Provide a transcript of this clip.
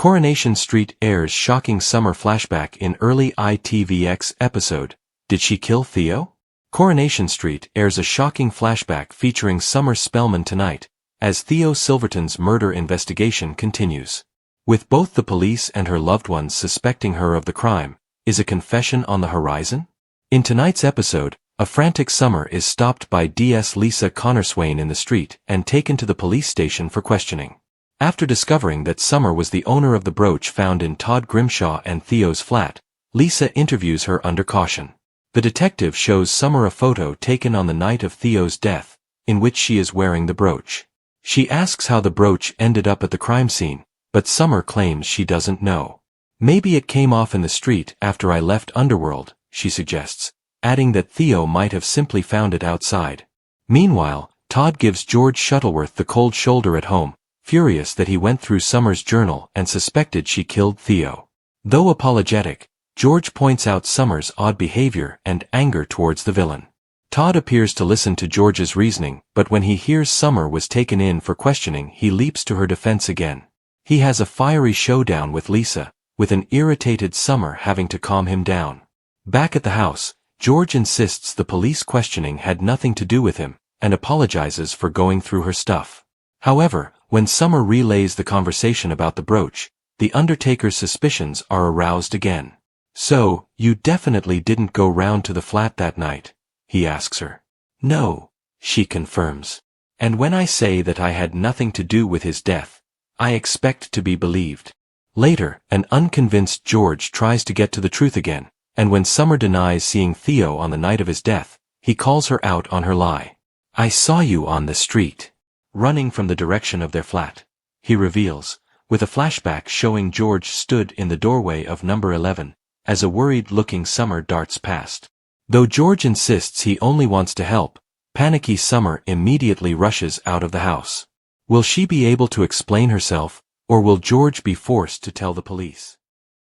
Coronation Street airs shocking summer flashback in early ITVX episode, Did She Kill Theo? Coronation Street airs a shocking flashback featuring Summer Spellman tonight, as Theo Silverton's murder investigation continues. With both the police and her loved ones suspecting her of the crime, is a confession on the horizon? In tonight's episode, a frantic Summer is stopped by DS Lisa Connorswain in the street and taken to the police station for questioning. After discovering that Summer was the owner of the brooch found in Todd Grimshaw and Theo's flat, Lisa interviews her under caution. The detective shows Summer a photo taken on the night of Theo's death, in which she is wearing the brooch. She asks how the brooch ended up at the crime scene, but Summer claims she doesn't know. Maybe it came off in the street after I left Underworld, she suggests, adding that Theo might have simply found it outside. Meanwhile, Todd gives George Shuttleworth the cold shoulder at home, furious that he went through Summer's journal and suspected she killed Theo. Though apologetic, George points out Summer's odd behavior and anger towards the villain. Todd appears to listen to George's reasoning, but when he hears Summer was taken in for questioning, he leaps to her defense again. He has a fiery showdown with Lisa, with an irritated Summer having to calm him down. Back at the house, George insists the police questioning had nothing to do with him, and apologizes for going through her stuff. However, when Summer relays the conversation about the brooch, the Undertaker's suspicions are aroused again. "So, you definitely didn't go round to the flat that night?" he asks her. "No," she confirms. "And when I say that I had nothing to do with his death, I expect to be believed." Later, an unconvinced George tries to get to the truth again, and when Summer denies seeing Theo on the night of his death, he calls her out on her lie. "I saw you on the street, running from the direction of their flat," he reveals, with a flashback showing George stood in the doorway of number 11, as a worried-looking Summer darts past. Though George insists he only wants to help, panicky Summer immediately rushes out of the house. Will she be able to explain herself, or will George be forced to tell the police?